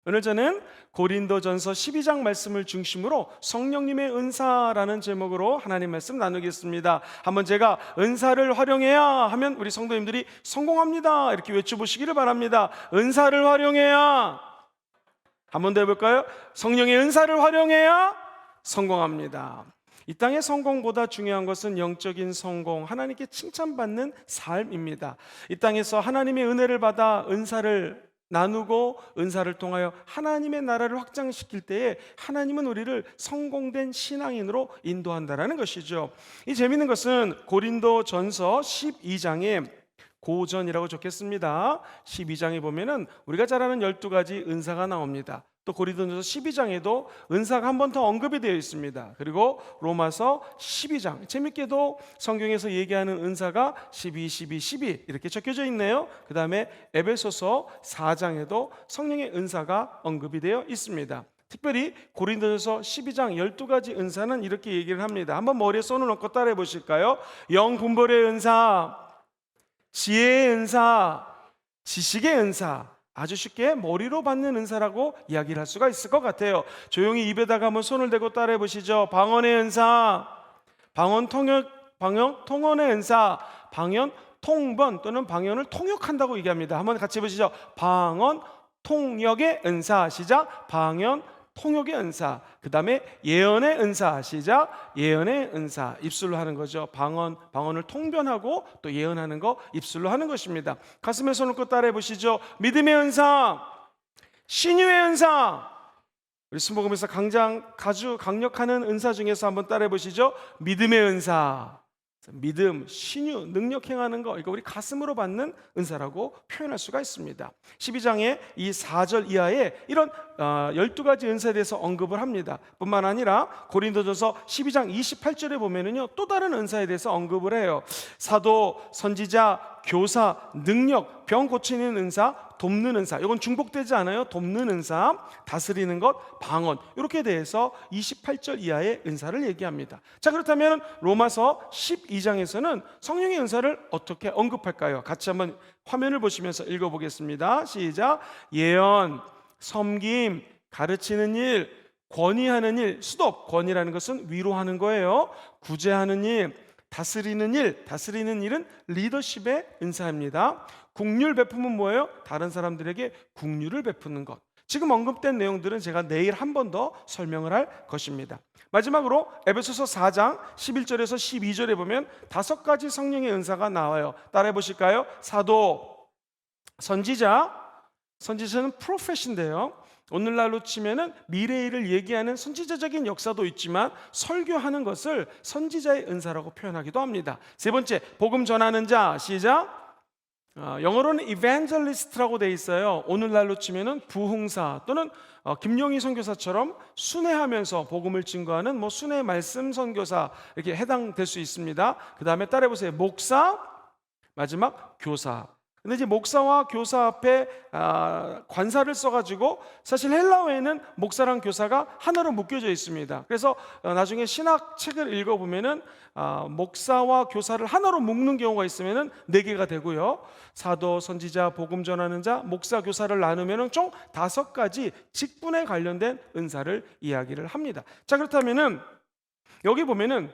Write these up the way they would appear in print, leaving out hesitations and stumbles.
오늘 저는 고린도전서 12장 말씀을 중심으로 성령님의 은사라는 제목으로 하나님 말씀 나누겠습니다. 한번 제가 은사를 활용해야 하면 우리 성도님들이 성공합니다 이렇게 외쳐보시기를 바랍니다. 은사를 활용해야, 한 번 더 해볼까요? 성령의 은사를 활용해야 성공합니다. 이 땅의 성공보다 중요한 것은 영적인 성공, 하나님께 칭찬받는 삶입니다. 이 땅에서 하나님의 은혜를 받아 은사를 나누고 은사를 통하여 하나님의 나라를 확장시킬 때에 하나님은 우리를 성공된 신앙인으로 인도한다라는 것이죠. 이 재미있는 것은 고린도전서 12장에 고전이라고 적혔습니다. 12장에 보면은 우리가 잘 아는 12가지 은사가 나옵니다. 또 고린도전서 12장에도 은사가 한 번 더 언급이 되어 있습니다. 그리고 로마서 12장, 재밌게도 성경에서 얘기하는 은사가 12, 12, 12 이렇게 적혀져 있네요. 그 다음에 에베소서 4장에도 성령의 은사가 언급이 되어 있습니다. 특별히 고린도전서 12장 12가지 은사는 이렇게 얘기를 합니다. 한번 머리에 손을 얹고 따라해 보실까요? 영분별의 은사, 지혜의 은사, 지식의 은사, 아주 쉽게 머리로 받는 은사라고 이야기를 할 수가 있을 것 같아요. 조용히 입에다가 한번 손을 대고 따라해 보시죠. 방언의 은사, 통언의 은사, 방언 통번 또는 방언을 통역한다고 얘기합니다. 한번 같이 해보시죠. 방언 통역의 은사, 시작. 방언 통역의 은사. 그 다음에 예언의 은사, 시작. 예언의 은사, 입술로 하는 거죠. 방언을 통변하고 또 예언하는 거 입술로 하는 것입니다. 가슴에 손을 얹고 따라해 보시죠. 믿음의 은사, 신유의 은사. 우리 순복음에서 아주 강력하는 은사 중에서 한번 따라해 보시죠. 믿음의 은사. 믿음, 신유, 능력 행하는 거, 이거 우리 가슴으로 받는 은사라고 표현할 수가 있습니다. 12장의 이 4절 이하에 이런 12가지 은사에 대해서 언급을 합니다. 뿐만 아니라 고린도전서 12장 28절에 보면은요, 또 다른 은사에 대해서 언급을 해요. 사도, 선지자, 교사, 능력, 병 고치는 은사, 돕는 은사, 이건 중복되지 않아요. 돕는 은사, 다스리는 것, 방언, 이렇게 대해서 28절 이하의 은사를 얘기합니다. 자, 그렇다면 로마서 12장에서는 성령의 은사를 어떻게 언급할까요? 같이 한번 화면을 보시면서 읽어보겠습니다. 시작. 예언, 섬김, 가르치는 일, 권위하는 일, 수도, 권위라는 것은 위로하는 거예요. 구제하는 일, 다스리는 일은 리더십의 은사입니다. 긍휼 베품은 뭐예요? 다른 사람들에게 긍휼을 베푸는 것. 지금 언급된 내용들은 제가 내일 한 번 더 설명을 할 것입니다. 마지막으로 에베소서 4장 11절에서 12절에 보면 5가지 성령의 은사가 나와요. 따라해 보실까요? 사도, 선지자는 프로페시인데요. 오늘날로 치면은 미래일을 얘기하는 선지자적인 역사도 있지만 설교하는 것을 선지자의 은사라고 표현하기도 합니다. 세 번째, 복음 전하는 자, 시작. 영어로는 evangelist라고 돼 있어요. 오늘날로 치면은 부흥사 또는 김용희 선교사처럼 순회하면서 복음을 증거하는 순회 말씀 선교사 이렇게 해당될 수 있습니다. 그 다음에 따라해 보세요. 목사, 마지막 교사. 근데 이제 목사와 교사 앞에 관사를 써가지고 사실 헬라어에는 목사랑 교사가 하나로 묶여져 있습니다. 그래서 나중에 신학 책을 읽어보면은 목사와 교사를 하나로 묶는 경우가 있으면은 4개가 되고요. 사도, 선지자, 복음 전하는 자, 목사, 교사를 나누면은 총 5가지 직분에 관련된 은사를 이야기를 합니다. 자, 그렇다면은 여기 보면은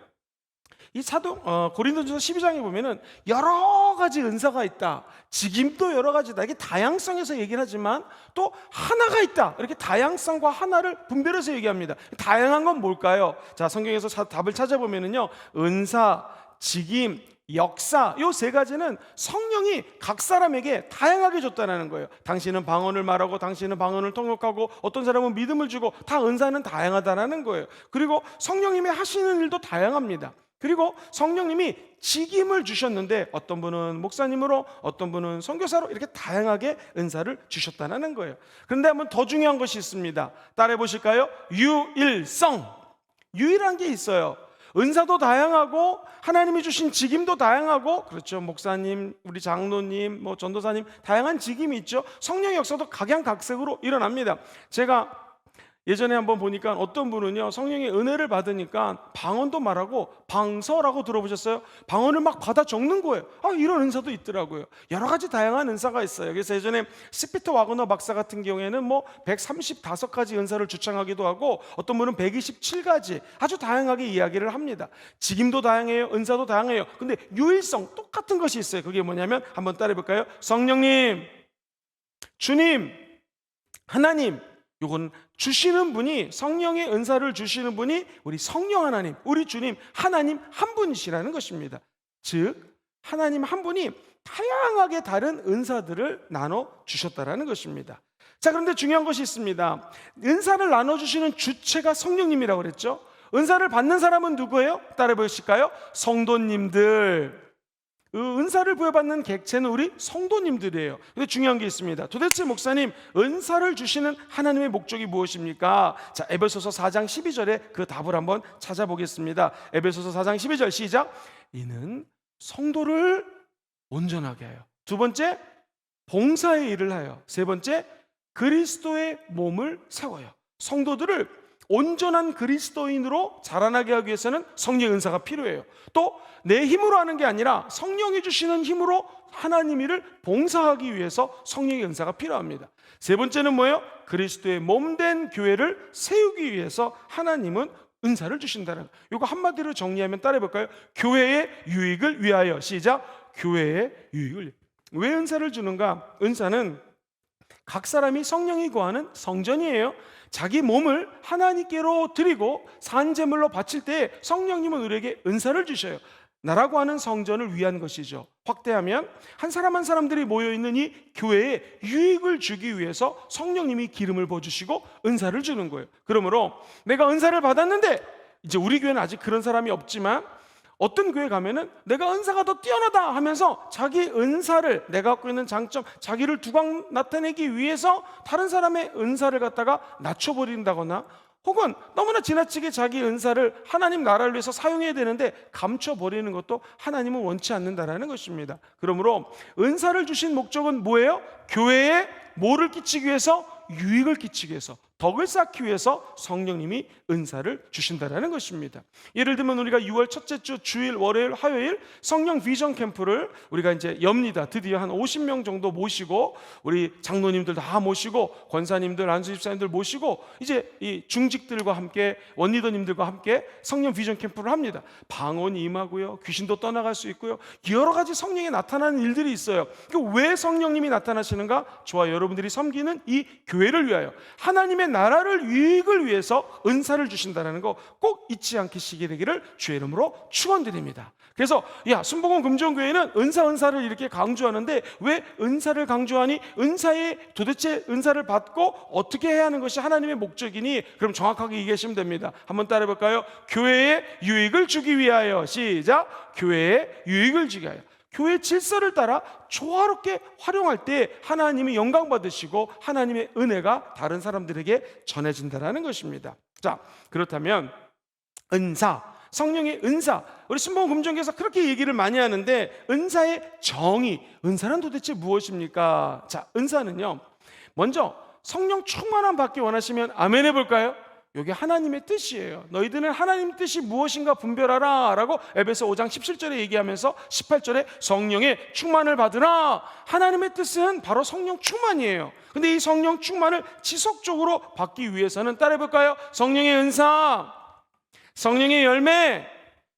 이 고린도전서 12장에 보면은 여러 가지 은사가 있다. 직임도 여러 가지다. 이게 다양성에서 얘기를 하지만 또 하나가 있다. 이렇게 다양성과 하나를 분별해서 얘기합니다. 다양한 건 뭘까요? 자, 성경에서 답을 찾아보면은요, 은사, 직임, 역사, 이 3가지는 성령이 각 사람에게 다양하게 줬다는 거예요. 당신은 방언을 말하고 당신은 방언을 통역하고 어떤 사람은 믿음을 주고 다 은사는 다양하다는 거예요. 그리고 성령님이 하시는 일도 다양합니다. 그리고 성령님이 직임을 주셨는데 어떤 분은 목사님으로 어떤 분은 선교사로 이렇게 다양하게 은사를 주셨다는 거예요. 그런데 한번 더 중요한 것이 있습니다. 따라해 보실까요? 유일성, 유일한 게 있어요. 은사도 다양하고 하나님이 주신 직임도 다양하고, 그렇죠, 목사님, 우리 장로님, 전도사님, 다양한 직임이 있죠. 성령의 역사도 각양각색으로 일어납니다. 제가 예전에 한번 보니까 어떤 분은요, 성령의 은혜를 받으니까 방언도 말하고 방서라고 들어보셨어요? 방언을 막 받아 적는 거예요. 이런 은사도 있더라고요. 여러 가지 다양한 은사가 있어요. 그래서 예전에 스피터 와그너 박사 같은 경우에는 뭐 135가지 은사를 주창하기도 하고, 어떤 분은 127가지 아주 다양하게 이야기를 합니다. 직임도 다양해요, 은사도 다양해요. 근데 유일성, 똑같은 것이 있어요. 그게 뭐냐면 한번 따라해 볼까요? 성령님, 주님, 하나님. 요건 주시는 분이, 성령의 은사를 주시는 분이 우리 성령 하나님, 우리 주님 하나님 한 분이시라는 것입니다. 즉 하나님 한 분이 다양하게 다른 은사들을 나눠 주셨다라는 것입니다. 자, 그런데 중요한 것이 있습니다. 은사를 나눠 주시는 주체가 성령님이라고 그랬죠. 은사를 받는 사람은 누구예요? 따라해 보실까요? 성도님들. 은사를 부여받는 객체는 우리 성도님들이에요. 근데 중요한 게 있습니다. 도대체 목사님, 은사를 주시는 하나님의 목적이 무엇입니까? 자, 에베소서 4장 12절에 그 답을 한번 찾아보겠습니다. 에베소서 4장 12절 시작. 이는 성도를 온전하게 하여, 두 번째 봉사의 일을 하여, 세 번째 그리스도의 몸을 세워요. 성도들을 온전한 그리스도인으로 자라나게 하기 위해서는 성령의 은사가 필요해요. 또 내 힘으로 하는 게 아니라 성령이 주시는 힘으로 하나님 일을 봉사하기 위해서 성령의 은사가 필요합니다. 세 번째는 뭐예요? 그리스도의 몸된 교회를 세우기 위해서 하나님은 은사를 주신다는, 이거 한마디로 정리하면 따라해 볼까요? 교회의 유익을 위하여. 시작. 교회의 유익을 위하여. 왜 은사를 주는가? 은사는 각 사람이 성령이 거하는 성전이에요. 자기 몸을 하나님께로 드리고 산제물로 바칠 때 성령님은 우리에게 은사를 주셔요. 나라고 하는 성전을 위한 것이죠. 확대하면 한 사람 한 사람들이 모여있는 이 교회에 유익을 주기 위해서 성령님이 기름을 부어주시고 은사를 주는 거예요. 그러므로 내가 은사를 받았는데, 이제 우리 교회는 아직 그런 사람이 없지만 어떤 교회 가면은 내가 은사가 더 뛰어나다 하면서 자기 은사를, 내가 갖고 있는 장점, 자기를 두각 나타내기 위해서 다른 사람의 은사를 갖다가 낮춰버린다거나, 혹은 너무나 지나치게 자기 은사를 하나님 나라를 위해서 사용해야 되는데 감춰버리는 것도 하나님은 원치 않는다라는 것입니다. 그러므로 은사를 주신 목적은 뭐예요? 교회에 뭐를 끼치기 위해서? 유익을 끼치기 위해서, 덕을 쌓기 위해서 성령님이 은사를 주신다라는 것입니다. 예를 들면 우리가 6월 첫째 주 주일, 월요일, 화요일 성령 비전 캠프를 우리가 이제 엽니다. 드디어 한 50명 정도 모시고, 우리 장로님들 다 모시고, 권사님들, 안수집사님들 모시고, 이제 이 중직들과 함께, 원리더님들과 함께 성령 비전 캠프를 합니다. 방언이 임하고요, 귀신도 떠나갈 수 있고요, 여러 가지 성령이 나타나는 일들이 있어요. 왜 성령님이 나타나시는가? 저와 여러분들이 섬기는 이 교회를 위하여, 하나님의 나라를 유익을 위해서 은사를 주신다는 거 꼭 잊지 않으시게 되기를 주의 이름으로 축원드립니다. 그래서 순복음 금종교회는 은사를 이렇게 강조하는데, 왜 은사를 강조하니? 도대체 은사를 받고 어떻게 해야 하는 것이 하나님의 목적이니? 그럼 정확하게 얘기하시면 됩니다. 한번 따라해 볼까요? 교회에 유익을 주기 위하여. 시작. 교회에 유익을 주기 위하여. 교회 질서를 따라 조화롭게 활용할 때 하나님이 영광 받으시고 하나님의 은혜가 다른 사람들에게 전해진다는 것입니다. 자, 그렇다면 은사, 성령의 은사, 우리 신봉 금종교에서 그렇게 얘기를 많이 하는데, 은사의 정의, 은사는 도대체 무엇입니까? 자, 은사는요, 먼저 성령 충만함 받기 원하시면 아멘 해볼까요? 이게 하나님의 뜻이에요. 너희들은 하나님 뜻이 무엇인가 분별하라 라고 에베소 5장 17절에 얘기하면서 18절에 성령의 충만을 받으라. 하나님의 뜻은 바로 성령 충만이에요. 근데 이 성령 충만을 지속적으로 받기 위해서는 따라해볼까요? 성령의 은사, 성령의 열매,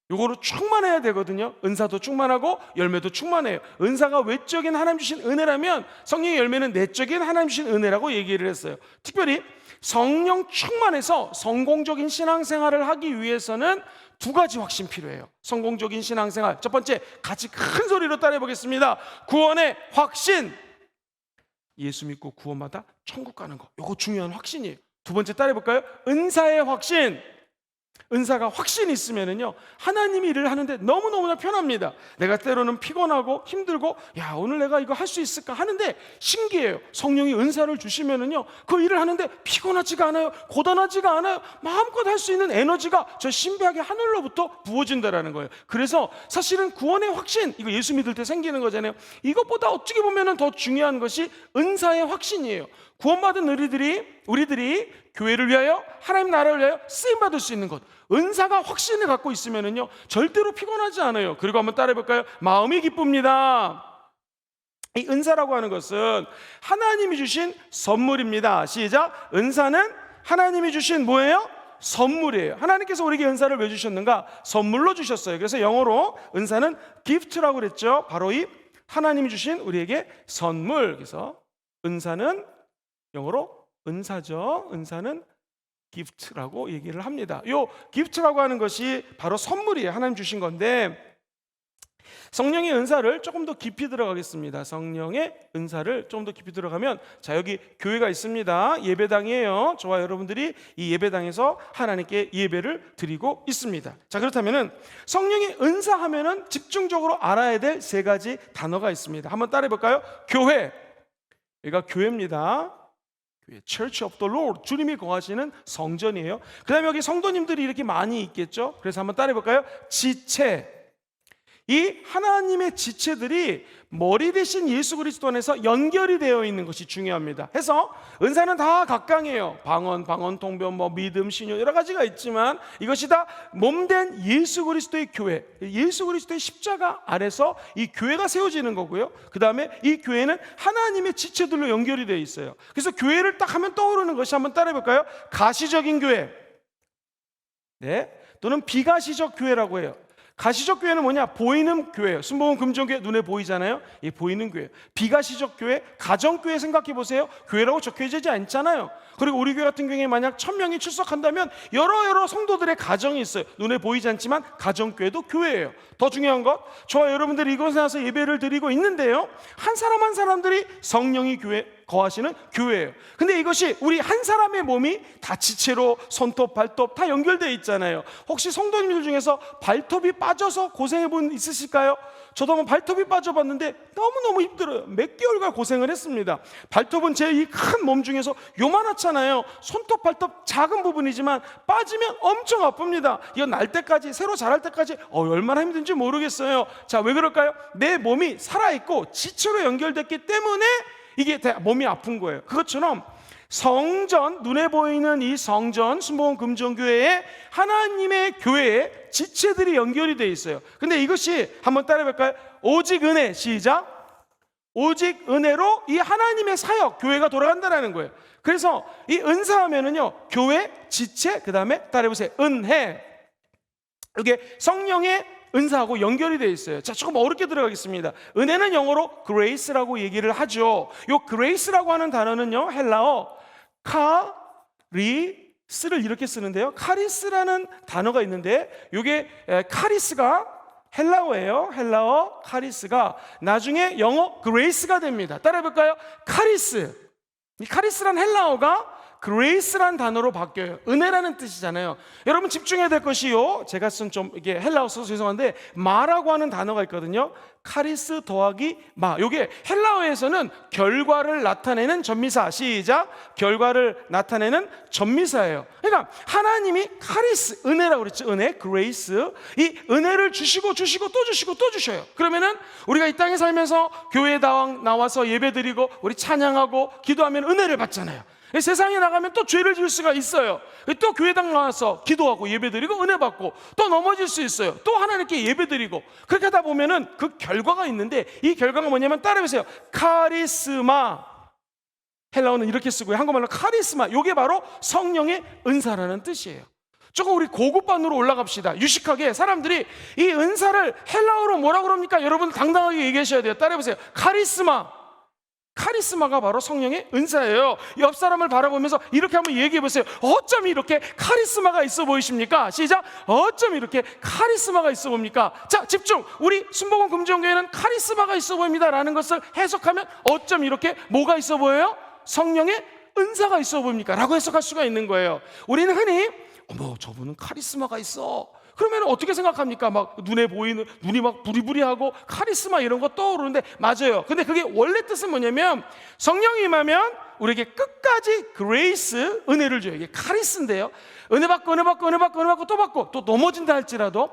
요거로 충만해야 되거든요. 은사도 충만하고 열매도 충만해요. 은사가 외적인 하나님 주신 은혜라면 성령의 열매는 내적인 하나님 주신 은혜라고 얘기를 했어요. 특별히 성령 충만해서 성공적인 신앙생활을 하기 위해서는 두 가지 확신 필요해요. 성공적인 신앙생활, 첫 번째, 같이 큰 소리로 따라해 보겠습니다. 구원의 확신, 예수 믿고 구원받아 천국 가는 거, 이거 중요한 확신이에요. 두 번째 따라해 볼까요? 은사의 확신. 은사가 확신이 있으면은요, 하나님이 일을 하는데 너무너무나 편합니다. 내가 때로는 피곤하고 힘들고, 오늘 내가 이거 할 수 있을까 하는데 신기해요. 성령이 은사를 주시면은요, 그 일을 하는데 피곤하지가 않아요, 고단하지가 않아요. 마음껏 할 수 있는 에너지가 저 신비하게 하늘로부터 부어진다라는 거예요. 그래서 사실은 구원의 확신, 이거 예수 믿을 때 생기는 거잖아요. 이것보다 어떻게 보면은 더 중요한 것이 은사의 확신이에요. 구원받은 우리들이 교회를 위하여 하나님 나라를 위하여 쓰임 받을 수 있는 것, 은사가 확신을 갖고 있으면은요 절대로 피곤하지 않아요. 그리고 한번 따라해 볼까요? 마음이 기쁩니다. 이 은사라고 하는 것은 하나님이 주신 선물입니다. 시작. 은사는 하나님이 주신 뭐예요? 선물이에요. 하나님께서 우리에게 은사를 왜 주셨는가? 선물로 주셨어요. 그래서 영어로 은사는 gift라고 그랬죠. 바로 이 하나님이 주신 우리에게 선물. 그래서 은사는 영어로 은사죠. 은사는 gift라고 얘기를 합니다. 요 gift라고 하는 것이 바로 선물이에요. 하나님 주신 건데, 성령의 은사를 조금 더 깊이 들어가겠습니다. 성령의 은사를 좀 더 깊이 들어가면, 자, 여기 교회가 있습니다. 예배당이에요. 저와 여러분들이 이 예배당에서 하나님께 예배를 드리고 있습니다. 자, 그렇다면은 성령의 은사하면은 집중적으로 알아야 될 세 가지 단어가 있습니다. 한번 따라해 볼까요? 교회. 여기가 교회입니다. 교회, Church of the Lord, 주님이 거하시는 성전이에요. 그 다음에 여기 성도님들이 이렇게 많이 있겠죠. 그래서 한번 따라해 볼까요? 지체. 이 하나님의 지체들이 머리 대신 예수 그리스도 안에서 연결이 되어 있는 것이 중요합니다. 해서 은사는 다 각각이에요. 방언, 통변, 믿음, 신유 여러 가지가 있지만 이것이 다 몸된 예수 그리스도의 교회, 예수 그리스도의 십자가 아래서 이 교회가 세워지는 거고요. 그 다음에 이 교회는 하나님의 지체들로 연결이 되어 있어요. 그래서 교회를 딱 하면 떠오르는 것이, 한번 따라해 볼까요? 가시적인 교회, 네, 또는 비가시적 교회라고 해요. 가시적 교회는 뭐냐? 보이는 교회예요. 순복음 금종교회 눈에 보이잖아요. 이 보이는 교회. 비가시적 교회, 가정교회 생각해 보세요. 교회라고 적혀지지 않잖아요. 그리고 우리 교회 같은 경우에 만약 1000명이 출석한다면 여러 성도들의 가정이 있어요. 눈에 보이지 않지만 가정교회도 교회예요. 더 중요한 것, 저와 여러분들이 이곳에 와서 예배를 드리고 있는데요, 한 사람 한 사람들이 성령이 거하시는 교회예요. 근데 이것이 우리 한 사람의 몸이 다 지체로 손톱, 발톱 다 연결되어 있잖아요. 혹시 성도님들 중에서 발톱이 빠져서 고생해 본 있으실까요? 저도 한번 발톱이 빠져봤는데 너무너무 힘들어요. 몇 개월간 고생을 했습니다. 발톱은 제 이 큰 몸 중에서 요만하잖아요. 손톱, 발톱 작은 부분이지만 빠지면 엄청 아픕니다. 이거 날 때까지, 새로 자랄 때까지 얼마나 힘든지 모르겠어요. 자, 왜 그럴까요? 내 몸이 살아있고 지체로 연결됐기 때문에 이게 몸이 아픈 거예요. 그것처럼 성전, 눈에 보이는 이 성전, 순복음 금정교회에 하나님의 교회에 지체들이 연결이 되어 있어요. 근데 이것이, 한번 따라해 볼까요? 오직 은혜, 시작. 오직 은혜로 이 하나님의 사역, 교회가 돌아간다는 거예요. 그래서 이 은사하면은요, 교회, 지체, 그 다음에 따라해 보세요, 은혜. 이게 성령의 은사하고 연결이 되어 있어요. 자, 조금 어렵게 들어가겠습니다. 은혜는 영어로 grace라고 얘기를 하죠. 요 grace라고 하는 단어는요, 헬라어 카리스를 이렇게 쓰는데요, 카리스라는 단어가 있는데, 요게 카리스가 헬라어예요. 헬라어 카리스가 나중에 영어 grace가 됩니다. 따라해 볼까요? 카리스. 이 카리스란 헬라어가 그레이스란 단어로 바뀌어요. 은혜라는 뜻이잖아요. 여러분 집중해야 될 것이요, 제가 쓴 좀 이게 헬라어 써서 죄송한데 마라고 하는 단어가 있거든요. 카리스 더하기 마. 이게 헬라어에서는 결과를 나타내는 전미사. 시작. 결과를 나타내는 전미사예요. 그러니까 하나님이 카리스, 은혜라고 그랬죠. 은혜, 그레이스. 이 은혜를 주시고 또 주시고 또 주셔요. 그러면은 우리가 이 땅에 살면서 교회에 나와서 예배드리고 우리 찬양하고 기도하면 은혜를 받잖아요. 세상에 나가면 또 죄를 지을 수가 있어요. 또 교회당 나와서 기도하고 예배드리고 은혜 받고 또 넘어질 수 있어요. 또 하나님께 예배드리고, 그렇게 하다 보면은 그 결과가 있는데, 이 결과가 뭐냐면 따라해보세요. 카리스마. 헬라어는 이렇게 쓰고요, 한국말로 카리스마. 이게 바로 성령의 은사라는 뜻이에요. 조금 우리 고급반으로 올라갑시다. 유식하게 사람들이 이 은사를 헬라어로 뭐라 그럽니까? 여러분 당당하게 얘기하셔야 돼요. 따라해보세요. 카리스마. 카리스마가 바로 성령의 은사예요. 옆 사람을 바라보면서 이렇게 한번 얘기해 보세요. 어쩜 이렇게 카리스마가 있어 보이십니까? 시작. 어쩜 이렇게 카리스마가 있어 보입니까? 자, 집중. 우리 순복음 금정교회는 카리스마가 있어 보입니다 라는 것을 해석하면 어쩜 이렇게 뭐가 있어 보여요? 성령의 은사가 있어 보입니까? 라고 해석할 수가 있는 거예요. 우리는 흔히 어머, 저분은 카리스마가 있어. 그러면 어떻게 생각합니까? 막 눈에 보이는, 눈이 막 부리부리하고 카리스마 이런 거 떠오르는데, 맞아요. 근데 그게 원래 뜻은 뭐냐면, 성령이 임하면 우리에게 끝까지 그레이스, 은혜를 줘요. 이게 카리스인데요, 은혜 받고 또 받고 또 넘어진다 할지라도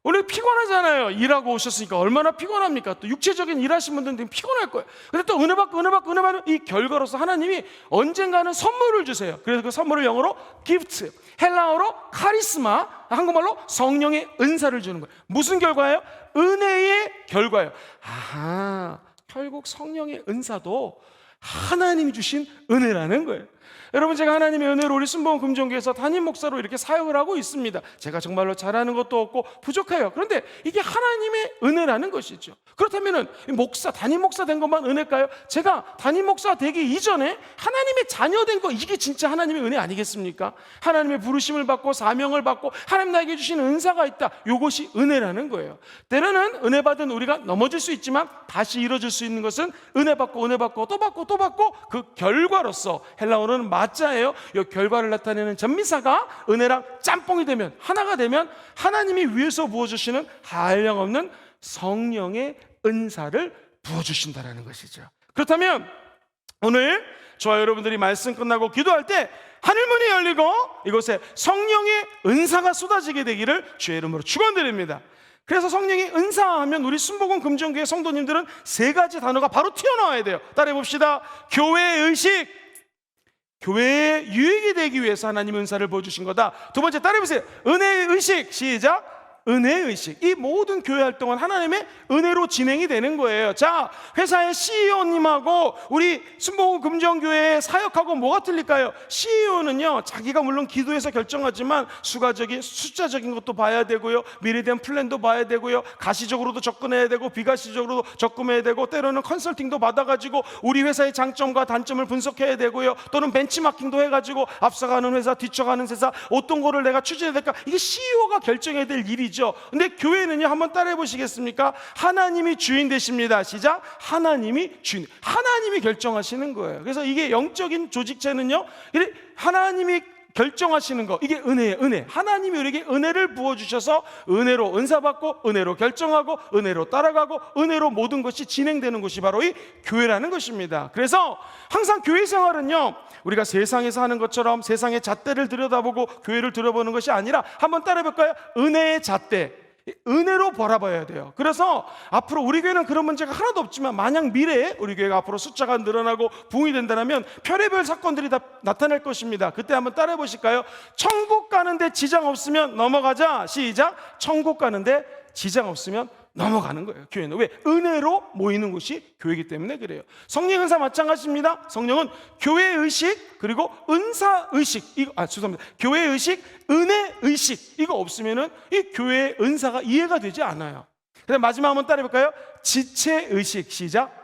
오늘 피곤하잖아요. 일하고 오셨으니까 얼마나 피곤합니까? 또 육체적인 일하신 분들은 피곤할 거예요. 근데 또 은혜 받고 이 결과로서 하나님이 언젠가는 선물을 주세요. 그래서 그 선물을 영어로 gift, 헬라어로 카리스마, 한국말로 성령의 은사를 주는 거예요. 무슨 결과예요? 은혜의 결과예요. 아하, 결국 성령의 은사도 하나님이 주신 은혜라는 거예요. 여러분, 제가 하나님의 은혜로 우리 순복음 금종교에서 담임 목사로 이렇게 사역을 하고 있습니다. 제가 정말로 잘하는 것도 없고 부족해요. 그런데 이게 하나님의 은혜라는 것이죠. 그렇다면 담임 목사 된 것만 은혜일까요? 제가 담임 목사 되기 이전에 하나님의 자녀 된 거, 이게 진짜 하나님의 은혜 아니겠습니까? 하나님의 부르심을 받고 사명을 받고 하나님 나에게 주신 은사가 있다. 이것이 은혜라는 거예요. 때로는 은혜 받은 우리가 넘어질 수 있지만 다시 이루어질 수 있는 것은 은혜 받고 또 받고 그 결과로서, 헬라어로는 마자예요. 이 결과를 나타내는 전미사가 은혜랑 짬뽕이 되면, 하나가 되면 하나님이 위에서 부어주시는 한량없는 성령의 은사를 부어주신다는 것이죠. 그렇다면 오늘 저와 여러분들이 말씀 끝나고 기도할 때 하늘문이 열리고 이곳에 성령의 은사가 쏟아지게 되기를 주의 이름으로 축원드립니다. 그래서 성령의 은사하면 우리 순복음 금종교회 성도님들은 세 가지 단어가 바로 튀어나와야 돼요. 따라해 봅시다. 교회의식, 교회의 유익이 되기 위해서 하나님의 은사를 보여주신 거다. 두 번째, 따라해보세요. 은혜의식. 시작. 은혜의식. 이 모든 교회 활동은 하나님의 은혜로 진행이 되는 거예요. 자, 회사의 CEO님하고 우리 순복음 금정교회에 사역하고 뭐가 틀릴까요? CEO는요, 자기가 물론 기도해서 결정하지만 숫자적인 것도 봐야 되고요, 미래에 대한 플랜도 봐야 되고요, 가시적으로도 접근해야 되고 비가시적으로도 접근해야 되고, 때로는 컨설팅도 받아가지고 우리 회사의 장점과 단점을 분석해야 되고요, 또는 벤치마킹도 해가지고 앞서가는 회사, 뒤쳐가는 회사, 어떤 거를 내가 추진해야 될까, 이게 CEO가 결정해야 될 일이죠. 근데 교회는요, 한번 따라해 보시겠습니까? 하나님이 주인 되십니다. 시작. 하나님이 주인, 하나님이 결정하시는 거예요. 그래서 이게 영적인 조직체는요, 하나님이 결정하시는 거, 이게 은혜예요. 은혜. 하나님이 우리에게 은혜를 부어주셔서 은혜로 은사받고, 은혜로 결정하고, 은혜로 따라가고, 은혜로 모든 것이 진행되는 것이 바로 이 교회라는 것입니다. 그래서 항상 교회 생활은요, 우리가 세상에서 하는 것처럼 세상의 잣대를 들여다보고 교회를 들여다보는 것이 아니라, 한번 따라해볼까요? 은혜의 잣대, 은혜로 바라봐야 돼요. 그래서 앞으로 우리 교회는 그런 문제가 하나도 없지만, 만약 미래에 우리 교회가 앞으로 숫자가 늘어나고 부흥이 된다면 별의별 사건들이 다 나타날 것입니다. 그때 한번 따라해 보실까요? 천국 가는데 지장 없으면 넘어가자. 시작. 천국 가는데 지장 없으면 넘어가는 거예요. 교회는 왜? 은혜로 모이는 곳이 교회이기 때문에 그래요. 성령 은사 마찬가지입니다. 성령은 교회의식, 그리고 은사의식, 죄송합니다. 교회의식, 은혜의식, 이거 없으면은 이 교회의 은사가 이해가 되지 않아요. 그다음 마지막 한번 따라해볼까요? 지체의식. 시작.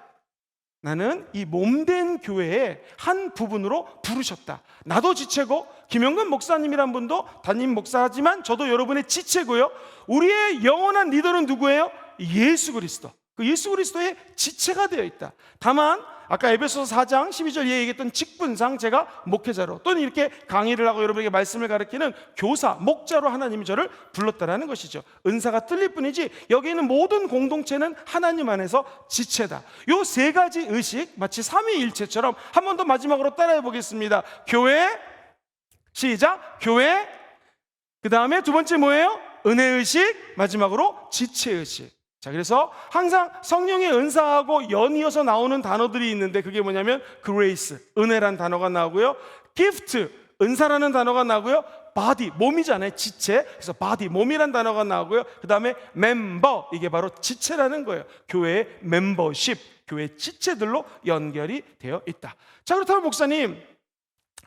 나는 이 몸된 교회의 한 부분으로 부르셨다. 나도 지체고, 김영근 목사님이란 분도 담임 목사지만 저도 여러분의 지체고요, 우리의 영원한 리더는 누구예요? 예수 그리스도. 그 예수 그리스도의 지체가 되어 있다. 다만 아까 에베소서 4장 12절 얘기했던 직분상 제가 목회자로, 또는 이렇게 강의를 하고 여러분에게 말씀을 가르치는 교사, 목자로 하나님이 저를 불렀다라는 것이죠. 은사가 틀릴 뿐이지 여기 있는 모든 공동체는 하나님 안에서 지체다. 요 세 가지 의식, 마치 삼위일체처럼 한 번 더 마지막으로 따라해 보겠습니다. 교회, 시작. 교회, 그 다음에 두 번째 뭐예요? 은혜의식, 마지막으로 지체의식. 자, 그래서 항상 성령의 은사하고 연이어서 나오는 단어들이 있는데, 그게 뭐냐면 grace, 은혜란 단어가 나오고요, gift, 은사라는 단어가 나오고요, body, 몸이잖아요, 지체. 그래서 body, 몸이란 단어가 나오고요, 그 다음에 member, 이게 바로 지체라는 거예요. 교회의 멤버십, 교회 지체들로 연결이 되어 있다. 자, 그렇다면 목사님,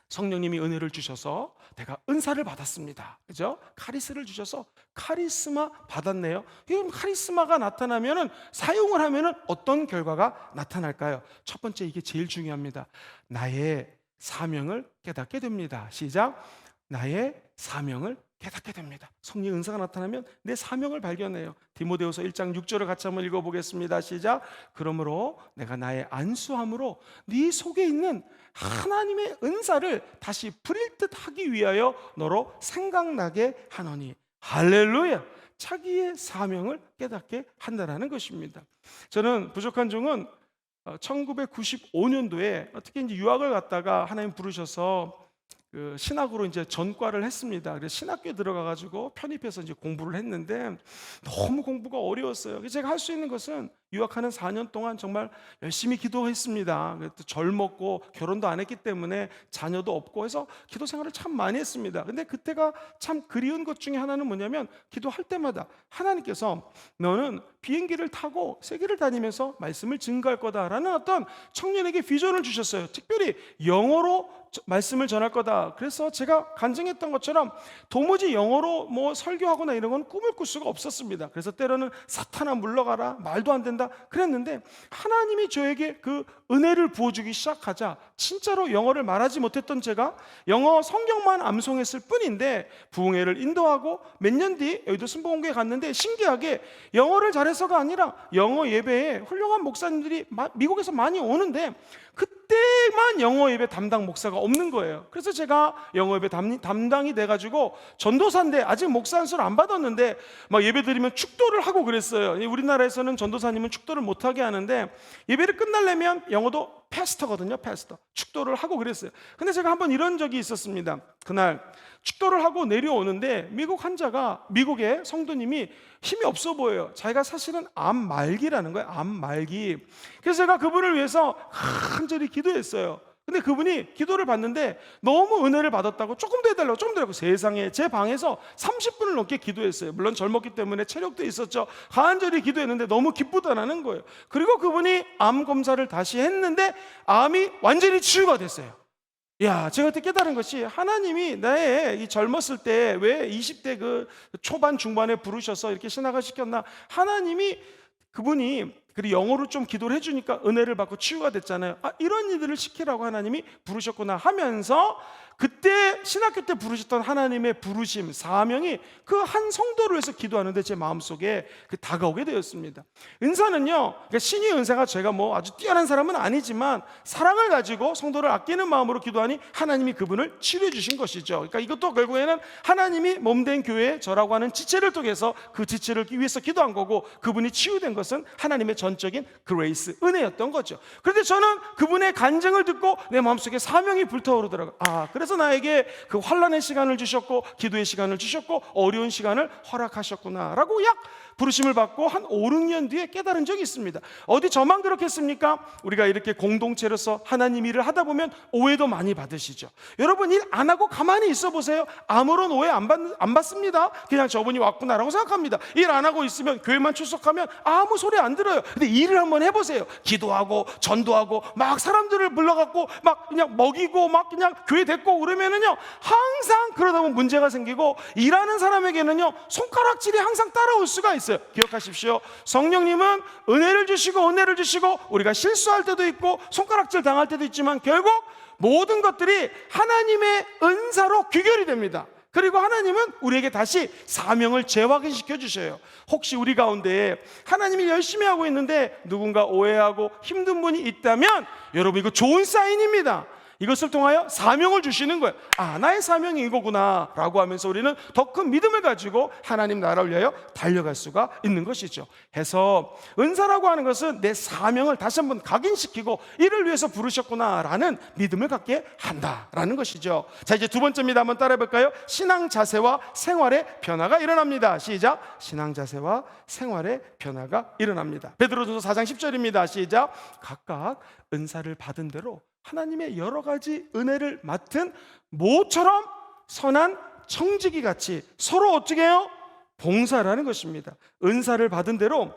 성령님이 은혜를 주셔서 내가 은사를 받았습니다, 그죠? 카리스를 주셔서 카리스마 받았네요. 이 카리스마가 나타나면은, 사용을 하면은 어떤 결과가 나타날까요? 첫 번째, 이게 제일 중요합니다. 나의 사명을 깨닫게 됩니다. 시작. 나의 사명을 깨닫게 됩니다. 성령의 은사가 나타나면 내 사명을 발견해요. 디모데후서 1장 6절을 같이 한번 읽어보겠습니다. 시작. 그러므로 내가 나의 안수함으로 네 속에 있는 하나님의 은사를 다시 부릴 듯 하기 위하여 너로 생각나게 하노니. 할렐루야. 자기의 사명을 깨닫게 한다는 것입니다. 저는 부족한 종은 1995년도에 어떻게 이제 유학을 갔다가 하나님 부르셔서 그 신학으로 이제 전과를 했습니다. 그래서 신학교에 들어가가지고 편입해서 이제 공부를 했는데 너무 공부가 어려웠어요. 그래서 제가 할 수 있는 것은 유학하는 4년 동안 정말 열심히 기도했습니다. 절 먹고 결혼도 안 했기 때문에 자녀도 없고 해서 기도 생활을 참 많이 했습니다. 근데 그때가 참 그리운 것 중에 하나는 뭐냐면 기도할 때마다 하나님께서 너는 비행기를 타고 세계를 다니면서 말씀을 증거할 거다라는 어떤 청년에게 비전을 주셨어요. 특별히 영어로 말씀을 전할 거다. 그래서 제가 간증했던 것처럼 도무지 영어로 뭐 설교하거나 이런 건 꿈을 꿀 수가 없었습니다. 그래서 때로는 사탄아 물러가라, 말도 안 된다 그랬는데 하나님이 저에게 그 은혜를 부어주기 시작하자 진짜로 영어를 말하지 못했던 제가 영어 성경만 암송했을 뿐인데 부흥회를 인도하고 몇 년 뒤 여의도 순복음교회 갔는데 신기하게 영어를 잘해서가 아니라 영어 예배에 훌륭한 목사님들이 미국에서 많이 오는데 그때만 영어 예배 담당 목사가 없는 거예요. 그래서 제가 영어 예배 담당이 돼가지고 전도사인데 아직 목사 안수를 안 받았는데 막 예배 드리면 축도를 하고 그랬어요. 우리나라에서는 전도사님은 축도를 못하게 하는데 예배를 끝나려면 영어도 패스터거든요. 패스터 축도를 하고 그랬어요. 근데 제가 한번 이런 적이 있었습니다. 그날 축도를 하고 내려오는데 미국 환자가 미국의 성도님이 힘이 없어 보여요. 자기가 사실은 암 말기라는 거예요. 암 말기. 그래서 제가 그분을 위해서 간절히 기도했어요. 근데 그분이 기도를 받는데 너무 은혜를 받았다고 조금 더 해달라고 조금 더 해달라고 세상에 제 방에서 30분을 넘게 기도했어요. 물론 젊었기 때문에 체력도 있었죠. 간절히 기도했는데 너무 기쁘다라는 거예요. 그리고 그분이 암 검사를 다시 했는데 암이 완전히 치유가 됐어요. 야, 제가 그때 깨달은 것이 하나님이 나의 이 젊었을 때 왜 20대 그 초반 중반에 부르셔서 이렇게 신학을 시켰나? 하나님이 그분이 그리고 영어로 좀 기도를 해주니까 은혜를 받고 치유가 됐잖아요. 아, 이런 일들을 시키라고 하나님이 부르셨구나 하면서 그때 신학교 때 부르셨던 하나님의 부르심, 사명이 그 한 성도를 위해서 기도하는데 제 마음속에 다가오게 되었습니다. 은사는요, 그러니까 신의 은사가 제가 뭐 아주 뛰어난 사람은 아니지만 사랑을 가지고 성도를 아끼는 마음으로 기도하니 하나님이 그분을 치료해 주신 것이죠. 그러니까 이것도 결국에는 하나님이 몸된 교회 저라고 하는 지체를 통해서 그 지체를 위해서 기도한 거고 그분이 치유된 것은 하나님의 전적인 그레이스, 은혜였던 거죠. 그런데 저는 그분의 간증을 듣고 내 마음속에 사명이 불타오르더라고요. 아, 그래서 나에게 그 환난의 시간을 주셨고 기도의 시간을 주셨고 어려운 시간을 허락하셨구나 라고 약 부르심을 받고 한 5, 6년 뒤에 깨달은 적이 있습니다. 어디 저만 그렇겠습니까? 우리가 이렇게 공동체로서 하나님 일을 하다 보면 오해도 많이 받으시죠. 여러분 일 안 하고 가만히 있어 보세요. 아무런 오해 안 받습니다. 그냥 저분이 왔구나라고 생각합니다. 일 안 하고 있으면 교회만 출석하면 아무 소리 안 들어요. 근데 일을 한번 해보세요. 기도하고 전도하고 막 사람들을 불러갖고 막 그냥 먹이고 막 그냥 교회 데리고 그러면은요 항상 그러다 보면 문제가 생기고 일하는 사람에게는요 손가락질이 항상 따라올 수가 있어요. 기억하십시오. 성령님은 은혜를 주시고 우리가 실수할 때도 있고 손가락질 당할 때도 있지만 결국 모든 것들이 하나님의 은사로 귀결이 됩니다. 그리고 하나님은 우리에게 다시 사명을 재확인시켜 주셔요. 혹시 우리 가운데 하나님이 열심히 하고 있는데 누군가 오해하고 힘든 분이 있다면 여러분 이거 좋은 사인입니다. 이것을 통하여 사명을 주시는 거예요. 아, 나의 사명이 이거구나 라고 하면서 우리는 더 큰 믿음을 가지고 하나님 나라를 위하여 달려갈 수가 있는 것이죠. 해서 은사라고 하는 것은 내 사명을 다시 한번 각인시키고 이를 위해서 부르셨구나 라는 믿음을 갖게 한다라는 것이죠. 자, 이제 두 번째입니다. 한번 따라해 볼까요? 신앙 자세와 생활의 변화가 일어납니다. 시작. 신앙 자세와 생활의 변화가 일어납니다. 베드로전서 4장 10절입니다. 시작. 각각 은사를 받은 대로 하나님의 여러 가지 은혜를 맡은 모처럼 선한 청지기 같이 서로 어떻게 해요? 봉사라는 것입니다. 은사를 받은 대로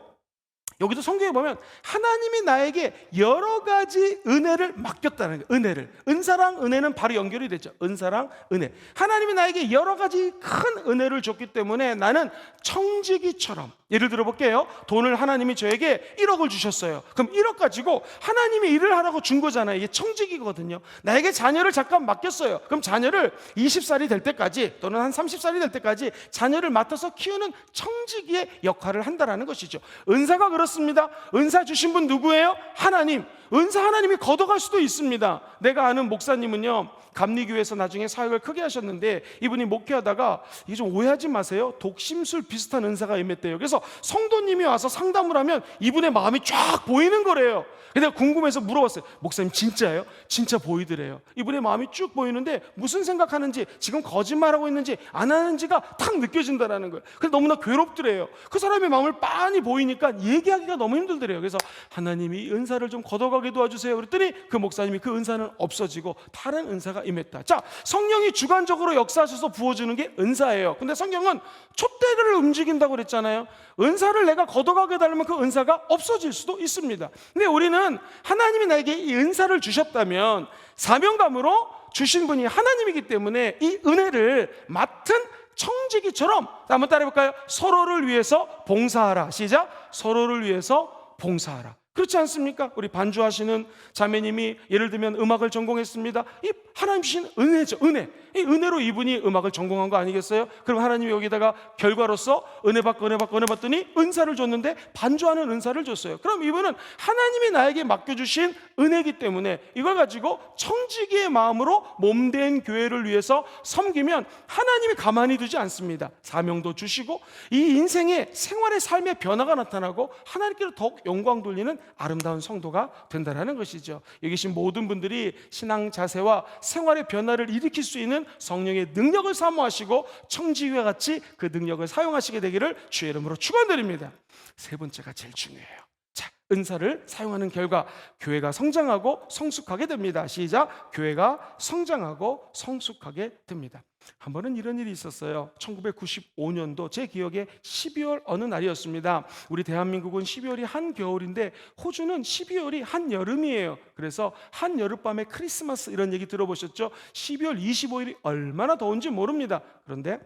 여기도 성경에 보면 하나님이 나에게 여러 가지 은혜를 맡겼다는 거예요. 은사랑 은혜는 바로 연결이 되죠. 은사랑 은혜. 하나님이 나에게 여러 가지 큰 은혜를 줬기 때문에 나는 청지기처럼, 예를 들어 볼게요. 돈을 하나님이 저에게 1억을 주셨어요. 그럼 1억 가지고 하나님이 일을 하라고 준 거잖아요. 이게 청지기거든요. 나에게 자녀를 잠깐 맡겼어요. 그럼 자녀를 20살이 될 때까지 또는 한 30살이 될 때까지 자녀를 맡아서 키우는 청지기의 역할을 한다는 것이죠. 은사가 그렇습니다. 그렇습니다. 은사 주신 분 누구예요? 하나님. 은사 하나님이 걷어갈 수도 있습니다. 내가 아는 목사님은요, 감리교회에서 나중에 사역을 크게 하셨는데, 이분이 목회하다가, 이게 좀 오해하지 마세요, 독심술 비슷한 은사가 임했대요. 그래서 성도님이 와서 상담을 하면 이분의 마음이 쫙 보이는 거래요. 근데 궁금해서 물어봤어요. 목사님 진짜예요? 진짜 보이더래요. 이분의 마음이 쭉 보이는데 무슨 생각하는지, 지금 거짓말하고 있는지 안 하는지가 탁 느껴진다는 거예요. 그래서 너무나 괴롭더래요. 그 사람의 마음을 빤히 보이니까 얘기하기가 너무 힘들더래요. 그래서 하나님이 은사를 좀 걷어가게 도와주세요 그랬더니 그 목사님이 그 은사는 없어지고 다른 은사가 임했다. 자, 성령이 주관적으로 역사하셔서 부어주는 게 은사예요. 근데 성경은 촛대를 움직인다고 그랬잖아요. 은사를 내가 걷어가게 되면 그 은사가 없어질 수도 있습니다. 근데 우리는 하나님이 나에게 이 은사를 주셨다면 사명감으로 주신 분이 하나님이기 때문에 이 은혜를 맡은 청지기처럼, 한번 따라해볼까요? 서로를 위해서 봉사하라. 시작. 서로를 위해서 봉사하라. 그렇지 않습니까? 우리 반주하시는 자매님이 예를 들면 음악을 전공했습니다. 이 하나님 주신 은혜죠. 은혜. 이 은혜로 이분이 음악을 전공한 거 아니겠어요? 그럼 하나님이 여기다가 결과로서 은혜 받더니 은사를 줬는데 반주하는 은사를 줬어요. 그럼 이분은 하나님이 나에게 맡겨주신 은혜이기 때문에 이걸 가지고 청지기의 마음으로 몸된 교회를 위해서 섬기면 하나님이 가만히 두지 않습니다. 사명도 주시고 이 인생의 생활의 삶의 변화가 나타나고 하나님께로 더욱 영광 돌리는 아름다운 성도가 된다는 것이죠. 여기 계신 모든 분들이 신앙 자세와 생활의 변화를 일으킬 수 있는 성령의 능력을 사모하시고 청지기와 같이 그 능력을 사용하시게 되기를 주의 이름으로 축원드립니다. 세 번째가 제일 중요해요. 자, 은사를 사용하는 결과 교회가 성장하고 성숙하게 됩니다. 시작. 교회가 성장하고 성숙하게 됩니다. 한 번은 이런 일이 있었어요. 1995년도 제 기억에 12월 어느 날이었습니다. 우리 대한민국은 12월이 한겨울인데 호주는 12월이 한여름이에요. 그래서 한여름밤에 크리스마스 이런 얘기 들어보셨죠? 12월 25일이 얼마나 더운지 모릅니다. 그런데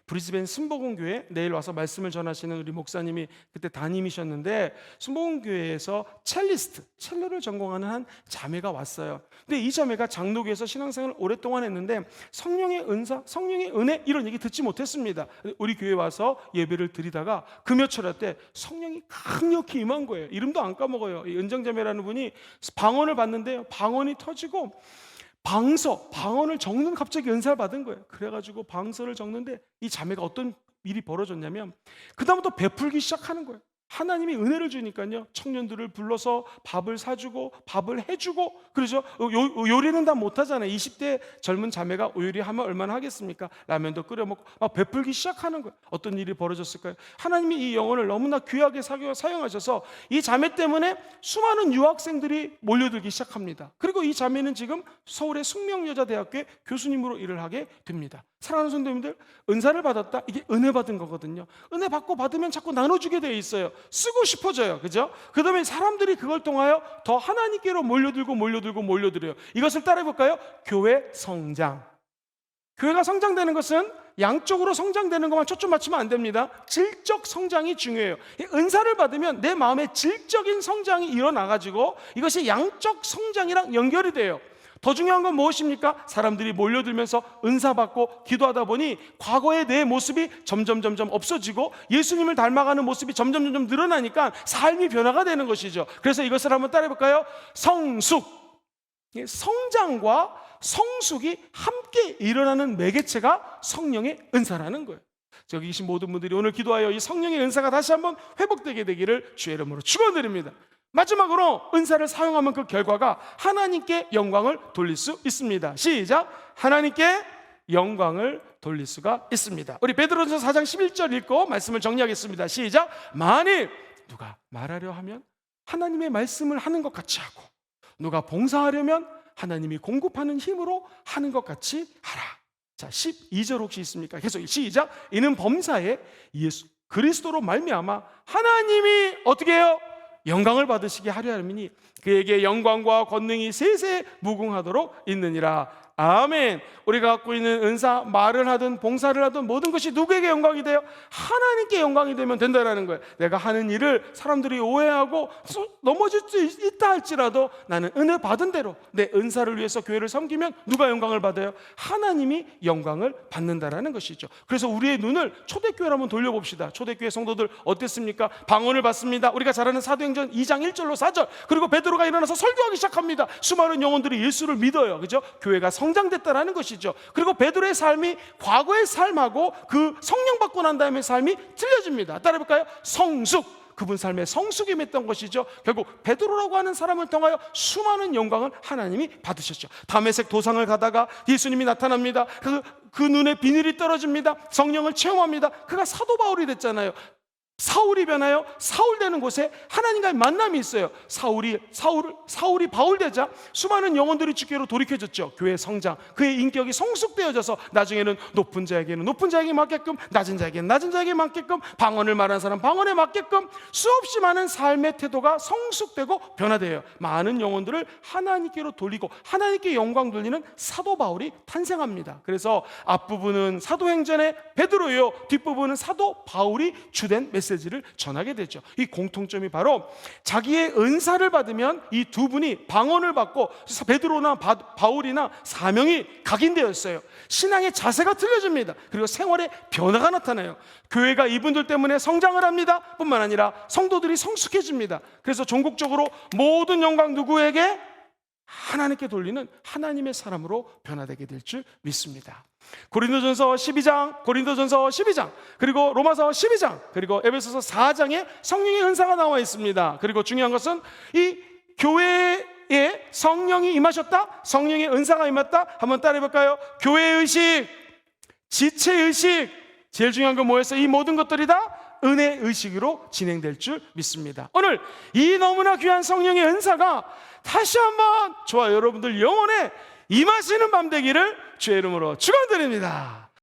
브리즈벤 순복음교회 내일 와서 말씀을 전하시는 우리 목사님이 그때 담임이셨는데, 순복음교회에서 첼로를 전공하는 한 자매가 왔어요. 근데 이 자매가 장로교에서 신앙생활을 오랫동안 했는데 성령의 은사, 성령의 은혜 이런 얘기 듣지 못했습니다. 우리 교회 와서 예배를 드리다가 금요철야 때 성령이 강력히 임한 거예요. 이름도 안 까먹어요. 이 은정자매라는 분이 방언을 받는데요, 방언이 터지고 방언을 적는 갑자기 은사를 받은 거예요. 그래가지고 방서를 적는데 이 자매가 어떤 일이 벌어졌냐면 그다음부터 베풀기 시작하는 거예요. 하나님이 은혜를 주니까요, 청년들을 불러서 밥을 사주고 밥을 해주고, 그러죠. 요리는 다 못하잖아요. 20대 젊은 자매가 요리하면 얼마나 하겠습니까? 라면도 끓여 먹고 막 베풀기 시작하는 거예요. 어떤 일이 벌어졌을까요? 하나님이 이 영혼을 너무나 귀하게 사용하셔서 이 자매 때문에 수많은 유학생들이 몰려들기 시작합니다. 그리고 이 자매는 지금 서울의 숙명여자대학교에 교수님으로 일을 하게 됩니다. 사랑하는 성도님들, 은사를 받았다, 이게 은혜 받은 거거든요. 은혜 받으면 자꾸 나눠주게 돼 있어요. 쓰고 싶어져요. 그죠? 그 다음에 사람들이 그걸 통하여 더 하나님께로 몰려들어요. 이것을 따라해볼까요? 교회 성장. 교회가 성장되는 것은 양쪽으로 성장되는 것만 초점 맞추면 안 됩니다. 질적 성장이 중요해요. 은사를 받으면 내 마음의 질적인 성장이 일어나가지고 이것이 양적 성장이랑 연결이 돼요. 더 중요한 건 무엇입니까? 사람들이 몰려들면서 은사받고 기도하다 보니 과거의 내 모습이 점점 없어지고 예수님을 닮아가는 모습이 점점 늘어나니까 삶이 변화가 되는 것이죠. 그래서 이것을 한번 따라해볼까요? 성숙. 성장과 성숙이 함께 일어나는 매개체가 성령의 은사라는 거예요. 여기 계신 모든 분들이 오늘 기도하여 이 성령의 은사가 다시 한번 회복되게 되기를 주의 이름으로 축원드립니다. 마지막으로 은사를 사용하면 그 결과가 하나님께 영광을 돌릴 수 있습니다. 시작. 하나님께 영광을 돌릴 수가 있습니다. 우리 베드로전서 4장 11절 읽고 말씀을 정리하겠습니다. 시작. 만일 누가 말하려 하면 하나님의 말씀을 하는 것 같이 하고, 누가 봉사하려면 하나님이 공급하는 힘으로 하는 것 같이 하라. 자, 12절 혹시 있습니까? 계속 시작. 이는 범사에 예수 그리스도로 말미암아 하나님이 어떻게 해요? 영광을 받으시게 하려 함이니 그에게 영광과 권능이 세세 무궁하도록 있느니라. 아멘. 우리가 갖고 있는 은사, 말을 하든 봉사를 하든 모든 것이 누구에게 영광이 돼요? 하나님께 영광이 되면 된다라는 거예요. 내가 하는 일을 사람들이 오해하고 넘어질 수 있다 할지라도 나는 은혜 받은 대로 내 은사를 위해서 교회를 섬기면 누가 영광을 받아요? 하나님이 영광을 받는다라는 것이죠. 그래서 우리의 눈을 초대교회로 한번 돌려봅시다. 초대교회 성도들 어땠습니까? 방언을 받습니다. 우리가 잘 아는 사도행전 2장 1절로 4절. 그리고 베드로가 일어나서 설교하기 시작합니다. 수많은 영혼들이 예수를 믿어요. 그죠? 교회가 성장됐다라는 것이죠. 그리고 베드로의 삶이 과거의 삶하고 그 성령 받고 난 다음의 삶이 틀려집니다. 따라해볼까요? 성숙. 그분 삶에 성숙이 맺던 것이죠. 결국 베드로라고 하는 사람을 통하여 수많은 영광을 하나님이 받으셨죠. 다메섹 도상을 가다가 예수님이 나타납니다. 그 눈에 비늘이 떨어집니다. 성령을 체험합니다. 그가 사도 바울이 됐잖아요. 사울이 변하여 사울 되는 곳에 하나님과의 만남이 있어요. 사울이 바울 되자 수많은 영혼들이 주께로 돌이켜졌죠. 교회의 성장, 그의 인격이 성숙되어져서 나중에는 높은 자에게는 높은 자에게 맞게끔, 낮은 자에게는 낮은 자에게 맞게끔, 방언을 말하는 사람 방언에 맞게끔 수없이 많은 삶의 태도가 성숙되고 변화돼요. 많은 영혼들을 하나님께로 돌리고 하나님께 영광 돌리는 사도 바울이 탄생합니다. 그래서 앞부분은 사도행전의 베드로요, 뒷부분은 사도 바울이 주된 메시지를 전하게 되죠. 이 공통점이 바로 자기의 은사를 받으면 이 두 분이 방언을 받고 베드로나 바울이나 사명이 각인되었어요. 신앙의 자세가 틀려집니다. 그리고 생활에 변화가 나타나요. 교회가 이분들 때문에 성장을 합니다. 뿐만 아니라 성도들이 성숙해집니다. 그래서 전국적으로 모든 영광 누구에게? 하나님께 돌리는 하나님의 사람으로 변화되게 될 줄 믿습니다. 고린도전서 12장, 그리고 로마서 12장, 그리고 에베소서 4장에 성령의 은사가 나와 있습니다. 그리고 중요한 것은 이 교회에 성령이 임하셨다, 성령의 은사가 임했다. 한번 따라해볼까요? 교회의식, 지체의식, 제일 중요한 건 뭐였어요? 이 모든 것들이 다 은혜 의식으로 진행될 줄 믿습니다. 오늘 이 너무나 귀한 성령의 은사가 다시 한번 저와 여러분들 영혼에 임하시는 밤 되기를 주의 이름으로 축원드립니다.